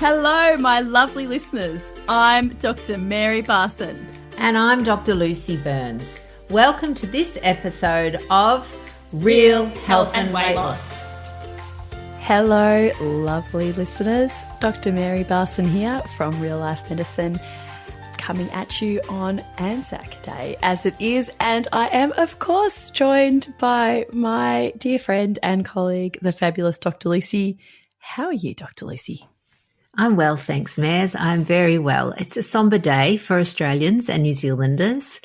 Hello, my lovely listeners. I'm Dr. Mary Barson. And I'm Dr. Lucy Burns. Welcome to this episode of Real Health and Weight Loss. Hello, lovely listeners. Dr. Mary Barson here from Real Life Medicine, coming at you on Anzac Day as it is. And I am, of course, joined by my dear friend and colleague, the fabulous Dr. Lucy. How are you, Dr. Lucy? I'm well, thanks, Mares. I'm very well. It's a somber day for Australians and New Zealanders.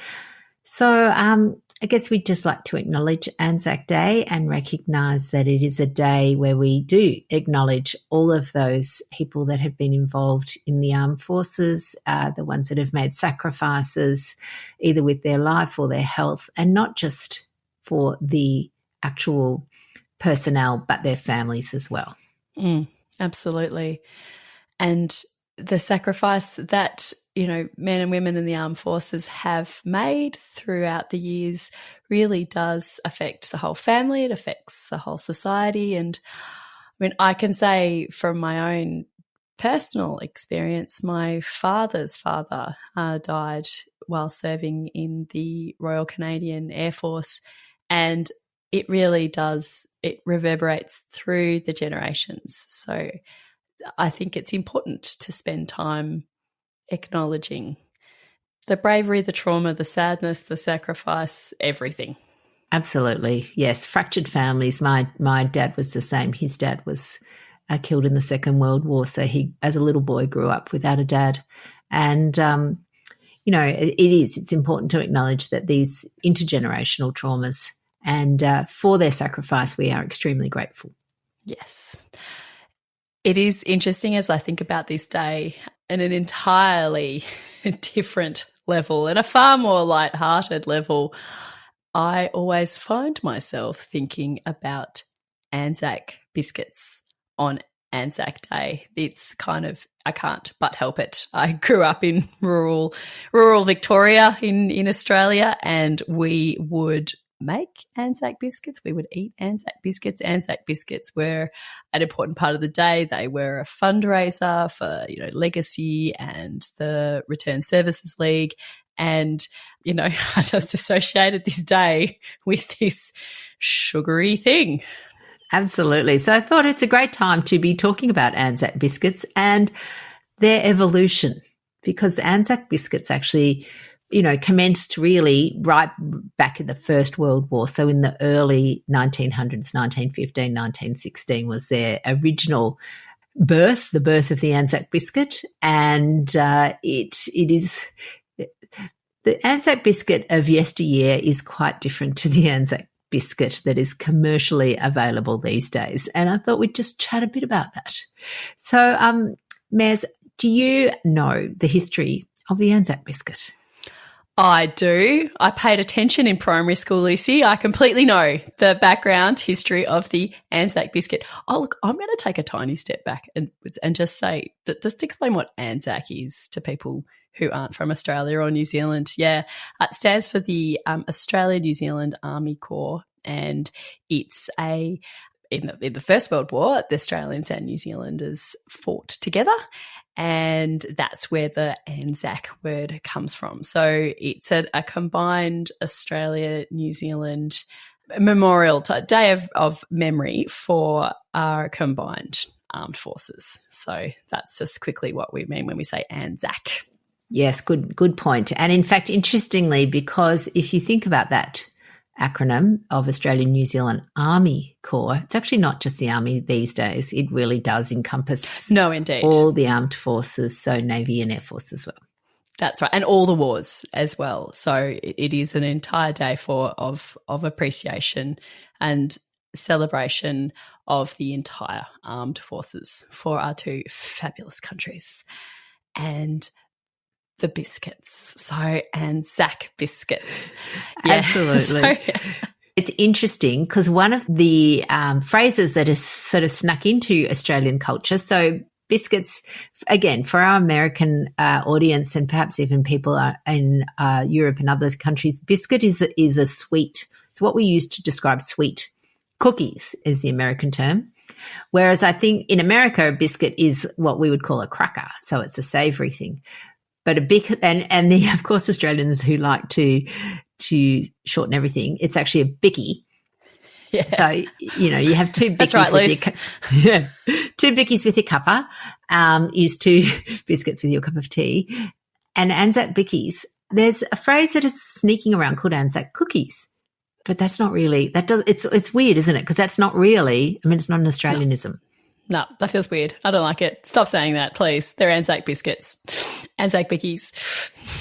So I guess we'd just like to acknowledge Anzac Day and recognise that it is a day where we do acknowledge all of those people that have been involved in the armed forces, the ones that have made sacrifices either with their life or their health, and not just for the actual personnel but their families as well. Absolutely. And the sacrifice that, you know, men and women in the armed forces have made throughout the years really does affect the whole family. It affects the whole society. And I mean, I can say from my own personal experience, my father's father died while serving in the Royal Canadian Air Force. And it really does, it reverberates through the generations. So I think it's important to spend time acknowledging the bravery, the trauma, the sadness, the sacrifice, everything. Absolutely. Yes. Fractured families. My dad was the same. His dad was killed in the Second World War. So he, as a little boy, grew up without a dad. And, you know, it's important to acknowledge that these intergenerational traumas and for their sacrifice, we are extremely grateful. Yes. It is interesting as I think about this day in an entirely different level and a far more lighthearted level. I always find myself thinking about Anzac biscuits on Anzac Day. It's kind of, I can't but help it. I grew up in rural Victoria in Australia, and we would make Anzac biscuits. We would eat Anzac biscuits. Anzac biscuits were an important part of the day. They were a fundraiser for, you know, Legacy and the Return Services League. And, you know, I just associated this day with this sugary thing. Absolutely. So I thought it's a great time to be talking about Anzac biscuits and their evolution, because Anzac biscuits actually, you know, commenced really right back in the First World War. So in the early 1900s, 1915, 1916 was their original birth, the birth of the Anzac biscuit. And it is the Anzac biscuit of yesteryear is quite different to the Anzac biscuit that is commercially available these days. And I thought we'd just chat a bit about that. So, Maz, do you know the history of the Anzac biscuit? I do. I paid attention in primary school, Lucy. I completely know the background history of the Anzac biscuit. Oh, look, I'm going to take a tiny step back and just say, just explain what Anzac is to people who aren't from Australia or New Zealand. Yeah, it stands for the Australia-New Zealand Army Corps, and it's in the First World War, the Australians and New Zealanders fought together. And that's where the Anzac word comes from. So it's a combined Australia-New Zealand memorial day of memory for our combined armed forces. So that's just quickly what we mean when we say Anzac. Yes, good point. And in fact, interestingly, because if you think about that acronym of Australian-New Zealand Army Corps, it's actually not just the Army these days. It really does encompass all the armed forces, so Navy and Air Force as well. That's right, and all the wars as well. So it is an entire day of appreciation and celebration of the entire armed forces for our two fabulous countries. And the biscuits. So Anzac biscuits. Yeah. Absolutely. It's interesting because one of the phrases that has sort of snuck into Australian culture, so biscuits, again, for our American audience and perhaps even people in Europe and other countries, biscuit is a sweet. It's what we use to describe sweet. Cookies is the American term. Whereas I think in America, a biscuit is what we would call a cracker. So it's a savoury thing. But and the, of course, Australians who like to shorten everything, it's actually a bicky. Yeah. So, you have two bickies. That's right, with your two bickies with your cuppa, is two biscuits with your cup of tea. And Anzac bickies, there's a phrase that is sneaking around called Anzac cookies. But that's not really, it's weird, isn't it? Because that's not really, it's not an Australianism. No, that feels weird. I don't like it. Stop saying that, please. They're Anzac biscuits. Anzac bickies.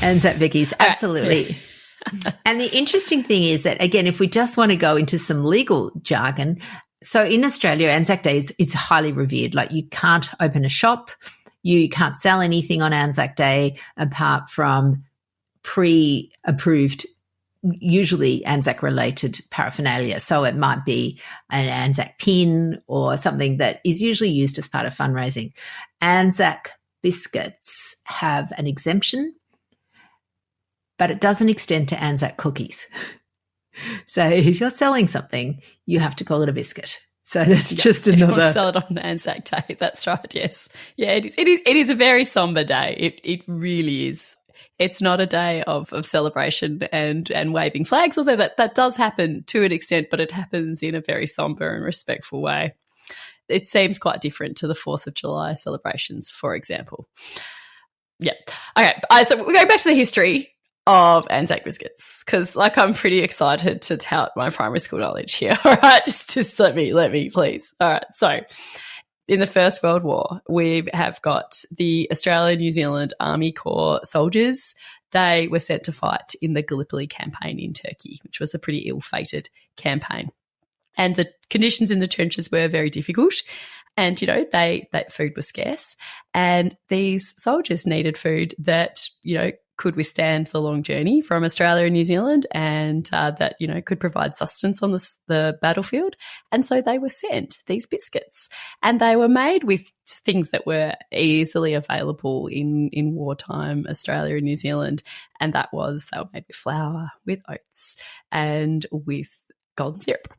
Anzac bickies, absolutely. And the interesting thing is that, again, if we just want to go into some legal jargon, so in Australia, Anzac Day is highly revered. Like, you can't open a shop, you can't sell anything on Anzac Day apart from pre-approved, usually Anzac-related paraphernalia. So it might be an Anzac pin or something that is usually used as part of fundraising. Anzac biscuits have an exemption, but it doesn't extend to Anzac cookies. So if you're selling something, you have to call it a biscuit. So that's just another. You sell it on Anzac Day. That's right. Yes. Yeah. It is a very somber day. It really is. It's not a day of celebration and waving flags, although that does happen to an extent, but it happens in a very somber and respectful way. It seems quite different to the 4th of July celebrations, for example. Yeah. Okay. So we're going back to the history of Anzac biscuits, because I'm pretty excited to tout my primary school knowledge here. All right. Just let me please. All right. So in the First World War, we have got the Australia New Zealand Army Corps soldiers. They were sent to fight in the Gallipoli campaign in Turkey, which was a pretty ill-fated campaign. And the conditions in the trenches were very difficult. And, that food was scarce. And these soldiers needed food that, could withstand the long journey from Australia and New Zealand, and that, could provide sustenance on the battlefield. And so they were sent these biscuits, and they were made with things that were easily available in wartime Australia and New Zealand. And they were made with flour, with oats, and with golden syrup.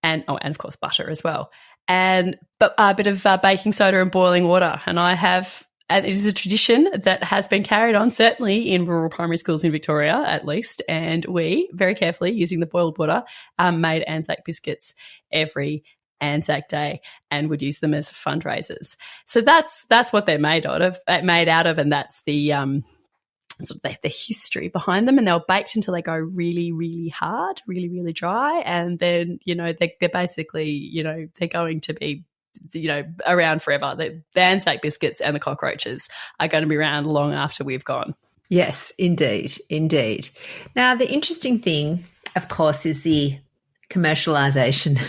And of course butter as well. But a bit of baking soda and boiling water. And it is a tradition that has been carried on, certainly in rural primary schools in Victoria, at least. And we, very carefully, using the boiled water, made Anzac biscuits every Anzac Day and would use them as fundraisers. So that's what they're made out of, and that's the sort of the history behind them. And they're baked until they go really, really hard, really, really dry, and then they're basically they're going to be around forever. The Anzac biscuits and the cockroaches are going to be around long after we've gone. Yes, indeed. Now, the interesting thing, of course, is the commercialisation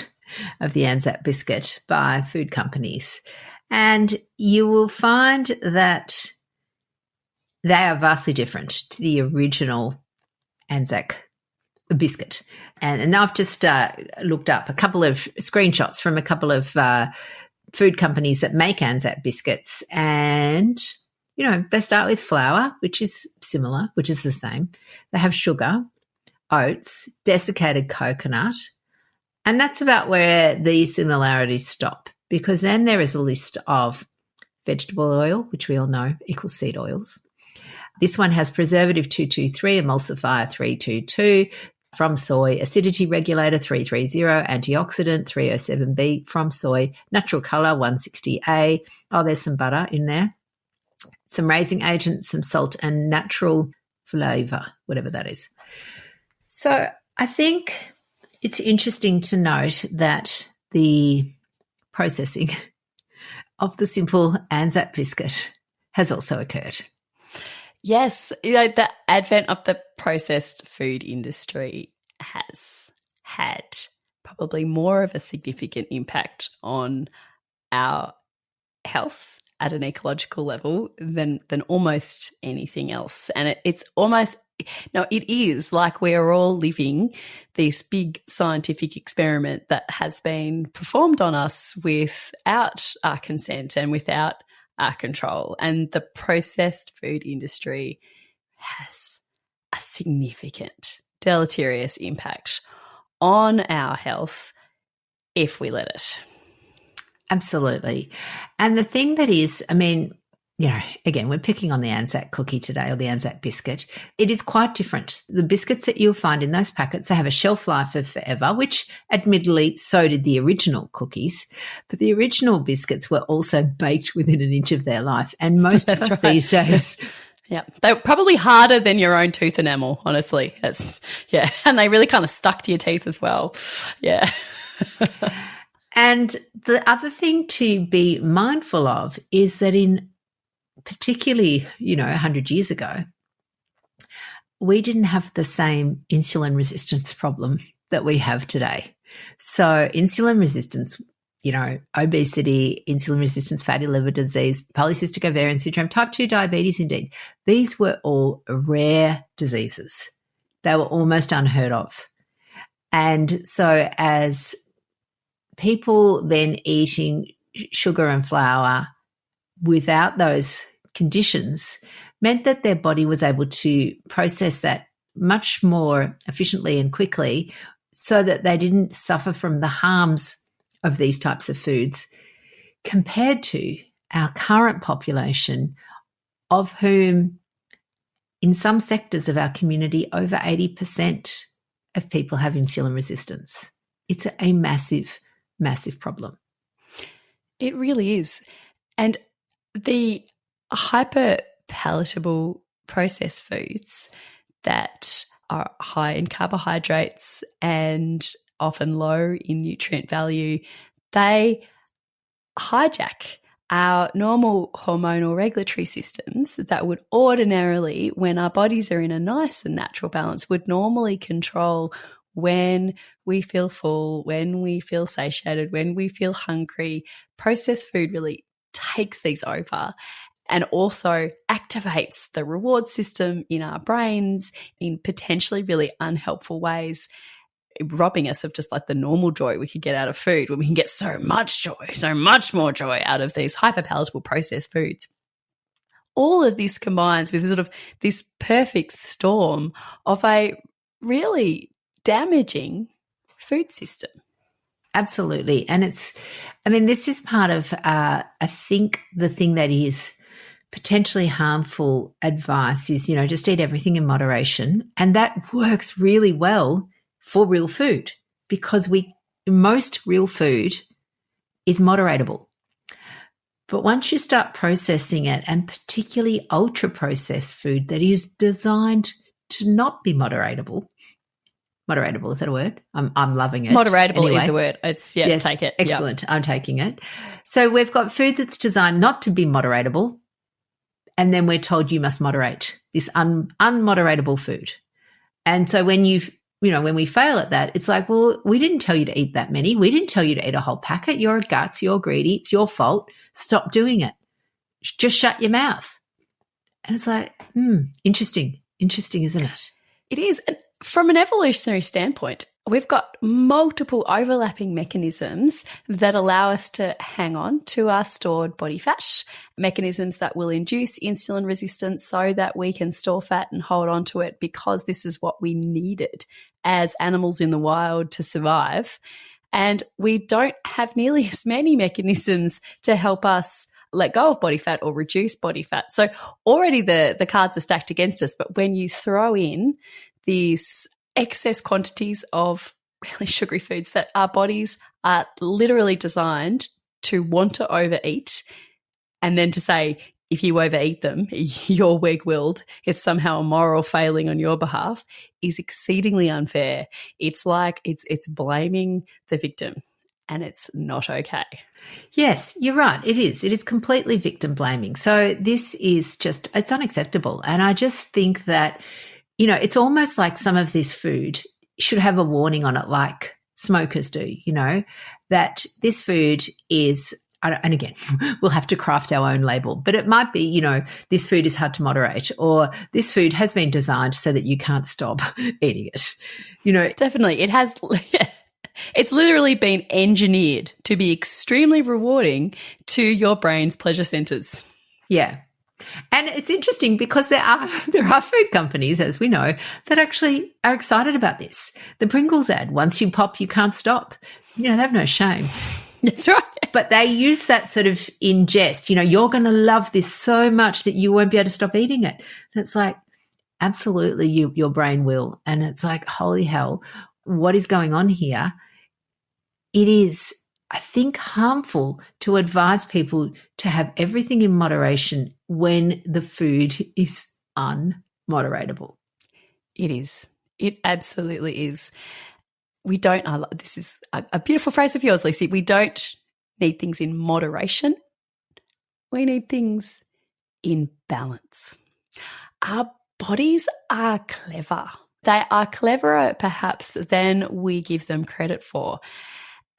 of the Anzac biscuit by food companies. And you will find that they are vastly different to the original Anzac biscuit. And I've just looked up a couple of screenshots from a couple of food companies that make Anzac biscuits. And, they start with flour, which is similar, which is the same. They have sugar, oats, desiccated coconut. And that's about where the similarities stop, because then there is a list of vegetable oil, which we all know equals seed oils. This one has preservative 223, emulsifier 322, from soy, acidity regulator 330, antioxidant 307B from soy, natural colour 160A. Oh, there's some butter in there, some raising agent, some salt, and natural flavour, whatever that is. So I think it's interesting to note that the processing of the simple Anzac biscuit has also occurred. Yes, the advent of the processed food industry has had probably more of a significant impact on our health at an ecological level than almost anything else. And it is like we are all living this big scientific experiment that has been performed on us without our consent and without our control. And the processed food industry has a significant deleterious impact on our health if we let it. Absolutely. And the thing that is, I mean, you know, again, we're picking on the Anzac cookie today or the Anzac biscuit. It is quite different. The biscuits that you'll find in those packets, they have a shelf life of forever, which admittedly so did the original cookies. But the original biscuits were also baked within an inch of their life. And most of us these days... Yeah, they're probably harder than your own tooth enamel, honestly. And they really kind of stuck to your teeth as well. Yeah. And the other thing to be mindful of is that particularly, 100 years ago, we didn't have the same insulin resistance problem that we have today. So insulin resistance, obesity, insulin resistance, fatty liver disease, polycystic ovarian syndrome, type 2 diabetes indeed, these were all rare diseases. They were almost unheard of. And so as people then eating sugar and flour without those conditions meant that their body was able to process that much more efficiently and quickly so that they didn't suffer from the harms of these types of foods compared to our current population, of whom in some sectors of our community, over 80% of people have insulin resistance. It's a massive, massive problem. It really is. And the hyper palatable processed foods that are high in carbohydrates and often low in nutrient value, they hijack our normal hormonal regulatory systems that would ordinarily, when our bodies are in a nice and natural balance, would normally control when we feel full, when we feel satiated, when we feel hungry. Processed food really takes these over and also activates the reward system in our brains in potentially really unhelpful ways, robbing us of just like the normal joy we could get out of food when we can get so much joy, so much more joy out of these hyperpalatable processed foods. All of this combines with sort of this perfect storm of a really damaging food system. Absolutely. And this is part of, I think the thing that is potentially harmful advice is, just eat everything in moderation. And that works really well for real food because most real food is moderatable. But once you start processing it, and particularly ultra-processed food that is designed to not be moderatable, is that a word? I'm loving it. Moderatable anyway. is a word. It's, yes, take it. Excellent. Yep. I'm taking it. So we've got food that's designed not to be moderatable, and then we're told you must moderate this unmoderatable food. And so when when we fail at that, it's like, well, we didn't tell you to eat that many. We didn't tell you to eat a whole packet. You're a guts. You're greedy. It's your fault. Stop doing it. Just shut your mouth. And it's like, interesting. Interesting, isn't it? It is. And from an evolutionary standpoint, we've got multiple overlapping mechanisms that allow us to hang on to our stored body fat, mechanisms that will induce insulin resistance so that we can store fat and hold on to it because this is what we needed as animals in the wild to survive. And we don't have nearly as many mechanisms to help us let go of body fat or reduce body fat. So already the cards are stacked against us. But when you throw in these excess quantities of really sugary foods that our bodies are literally designed to want to overeat, and then to say, if you overeat them, you're weak-willed, it's somehow a moral failing on your behalf, is exceedingly unfair. It's like it's blaming the victim, and it's not okay. Yes, you're right. It is. It is completely victim blaming. So this is it's unacceptable. And I just think that, it's almost like some of this food should have a warning on it like smokers do, that this food is, and again, we'll have to craft our own label, but it might be, this food is hard to moderate, or this food has been designed so that you can't stop eating it. Definitely. It has. It's literally been engineered to be extremely rewarding to your brain's pleasure centers. Yeah. And it's interesting because there are food companies, as we know, that actually are excited about this. The Pringles ad, once you pop, you can't stop. They have no shame. That's right. But they use that sort of in jest, you're going to love this so much that you won't be able to stop eating it. And it's like, absolutely, your brain will. And it's like, holy hell, what is going on here? It is, I think, harmful to advise people to have everything in moderation when the food is unmoderatable. It is. It absolutely is. We don't, this is a beautiful phrase of yours, Lucy. We don't need things in moderation. We need things in balance. Our bodies are clever. They are cleverer, perhaps, than we give them credit for.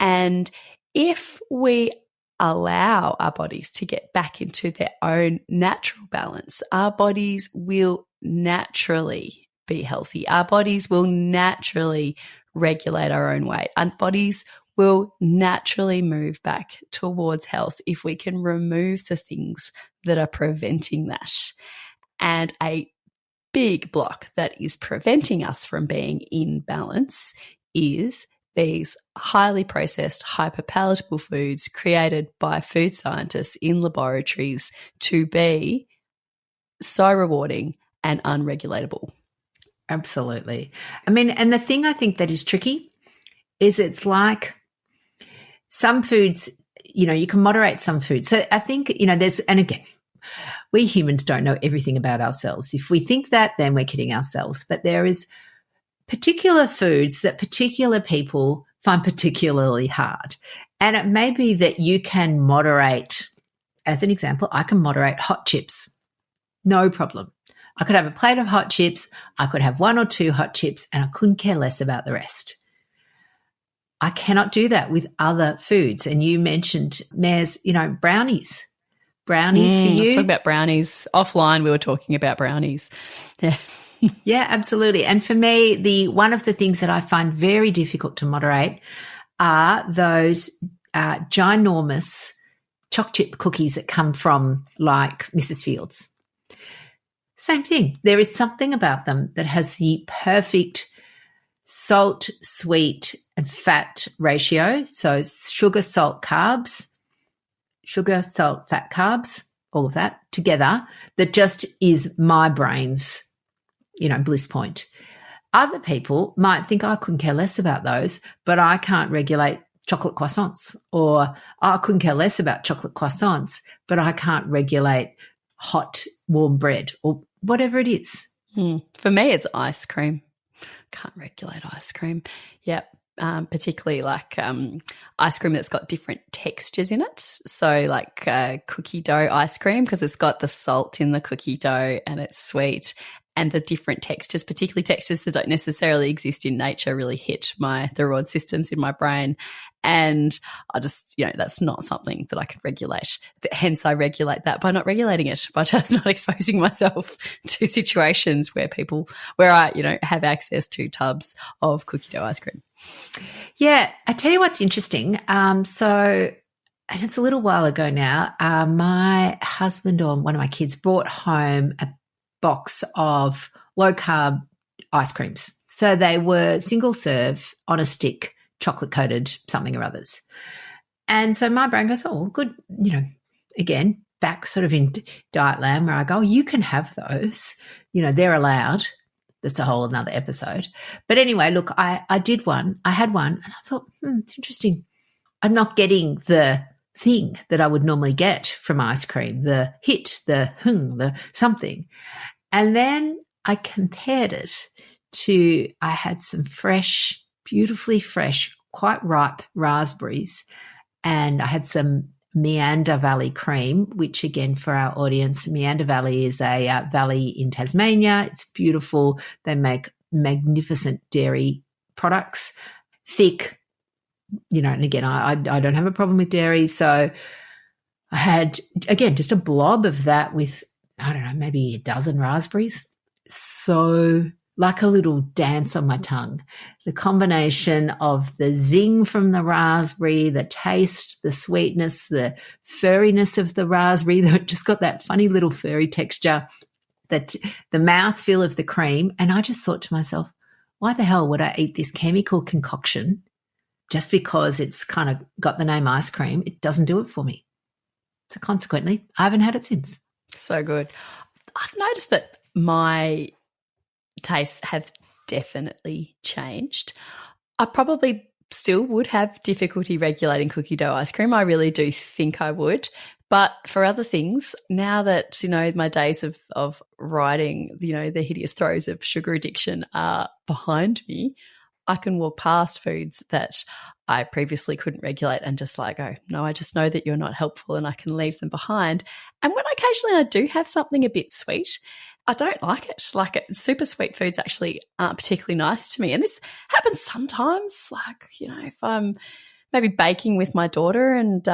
And if we allow our bodies to get back into their own natural balance, our bodies will naturally be healthy. Our bodies will naturally regulate our own weight. Our bodies will naturally move back towards health if we can remove the things that are preventing that. And a big block that is preventing us from being in balance is these highly processed, hyperpalatable foods created by food scientists in laboratories to be so rewarding and unregulatable. Absolutely. I mean, and the thing I think that is tricky is it's like some foods, you can moderate some foods. So I think, there's, and again, we humans don't know everything about ourselves. If we think that, then we're kidding ourselves. But there is particular foods that particular people find particularly hard. And it may be that you can moderate, as an example, I can moderate hot chips. No problem. I could have a plate of hot chips. I could have 1 or 2 hot chips and I couldn't care less about the rest. I cannot do that with other foods. And you mentioned, Mares, brownies. Brownies for you. Let's talk about brownies. Offline, we were talking about brownies. Yeah. Yeah, absolutely. And for me, one of the things that I find very difficult to moderate are those ginormous choc chip cookies that come from like Mrs. Fields. Same thing. There is something about them that has the perfect salt, sweet, and fat ratio. So sugar, salt, fat carbs, all of that together, that just is my brain's bliss point. Other people might think I couldn't care less about those, but I can't regulate chocolate croissants, or I couldn't care less about chocolate croissants, but I can't regulate hot, warm bread, or whatever it is. For me, it's ice cream. Can't regulate ice cream. Yep. Particularly like ice cream that's got different textures in it. So like cookie dough ice cream, because it's got the salt in the cookie dough and it's sweet. And the different textures, particularly textures that don't necessarily exist in nature, really hit the reward systems in my brain. And I just, that's not something that I can regulate. Hence, I regulate that by not regulating it, by just not exposing myself to situations where I, have access to tubs of cookie dough ice cream. Yeah. I tell you what's interesting. And it's a little while ago now, my husband or one of my kids brought home a box of low-carb ice creams. So they were single serve on a stick, chocolate-coated something or others. And so my brain goes, oh, good, again, back sort of in diet land where I go, you can have those. They're allowed. That's a whole another episode. But anyway, look, I did one. I had one and I thought, it's interesting. I'm not getting the thing that I would normally get from ice cream, the hit, the something. And then I compared it to, I had some fresh, beautifully fresh, quite ripe raspberries, and I had some Meander Valley cream, which again for our audience, Meander Valley is a valley in Tasmania. It's beautiful. They make magnificent dairy products, thick, and again, I don't have a problem with dairy. So I had, again, just a blob of that with, I don't know, maybe a dozen raspberries. So like a little dance on my tongue. The combination of the zing from the raspberry, the taste, the sweetness, the furriness of the raspberry, that just got that funny little furry texture, that the mouthfeel of the cream. And I just thought to myself, why the hell would I eat this chemical concoction just because it's kind of got the name ice cream, it doesn't do it for me. So consequently, I haven't had it since. So good. I've noticed that my tastes have definitely changed. I probably still would have difficulty regulating cookie dough ice cream. I really do think I would. But for other things, now that, my days of riding, the hideous throes of sugar addiction are behind me, I can walk past foods that I previously couldn't regulate and just go, no, I just know that you're not helpful and I can leave them behind. And when occasionally I do have something a bit sweet, I don't like it. Super sweet foods actually aren't particularly nice to me. And this happens sometimes, if I'm maybe baking with my daughter and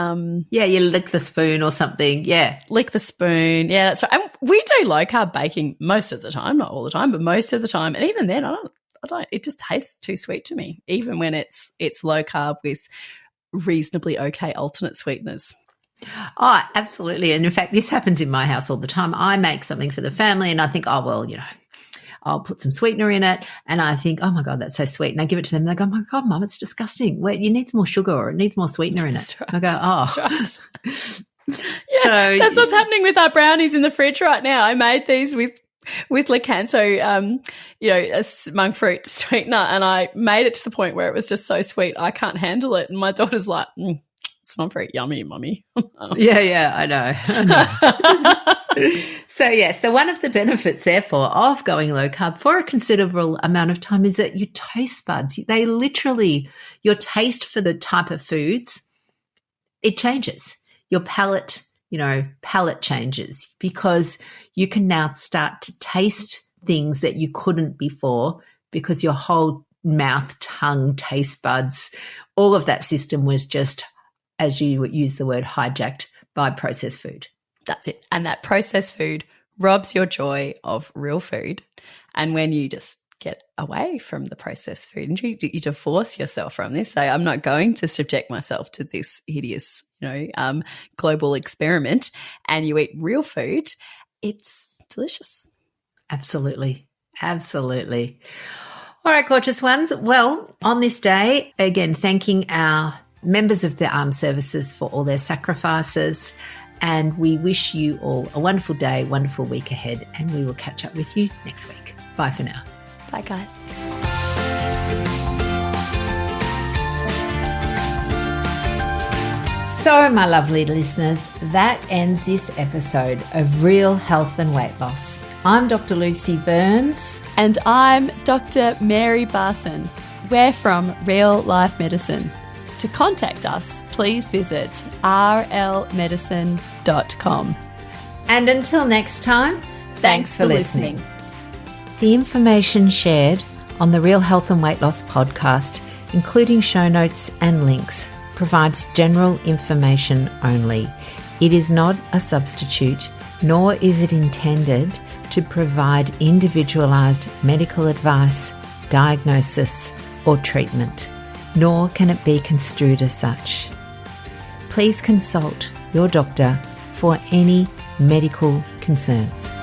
you lick the spoon or something. Yeah. Lick the spoon. Yeah, that's right. And we do low carb baking most of the time, not all the time, but most of the time. And even then I don't it just tastes too sweet to me, even when it's low carb with reasonably okay alternate sweeteners. Oh, absolutely. And in fact, this happens in my house all the time. I make something for the family and I think, I'll put some sweetener in it. And I think, oh my God, that's so sweet. And I give it to them. They go, oh my God, Mum, it's disgusting. Wait, it needs more sugar or it needs more sweetener in it. That's right. I go, oh. That's right. Yeah, that's what's happening with our brownies in the fridge right now. I made these with Lakanto, a monk fruit sweetener, and I made it to the point where it was just so sweet I can't handle it. And my daughter's like, it's not very yummy, Mummy. Yeah, I know. So one of the benefits, therefore, of going low carb for a considerable amount of time is that your taste buds, they literally, your taste for the type of foods, it changes. Your palate changes because you can now start to taste things that you couldn't before because your whole mouth, tongue, taste buds, all of that system was just, as you would use the word, hijacked by processed food. That's it. And that processed food robs your joy of real food. And when you just get away from the processed food and you divorce yourself from this, say, I'm not going to subject myself to this hideous, global experiment, and you eat real food, it's delicious. Absolutely. Absolutely. All right, gorgeous ones. Well, on this day, again, thanking our members of the armed services for all their sacrifices. And we wish you all a wonderful day, wonderful week ahead, and we will catch up with you next week. Bye for now. Bye, guys. So, my lovely listeners, that ends this episode of Real Health and Weight Loss. I'm Dr. Lucy Burns. And I'm Dr. Mary Barson. We're from Real Life Medicine. To contact us, please visit rlmedicine.com. And until next time, thanks for listening. The information shared on the Real Health and Weight Loss podcast, including show notes and links, provides general information only. It is not a substitute, nor is it intended to provide individualized medical advice, diagnosis, or treatment, nor can it be construed as such. Please consult your doctor for any medical concerns.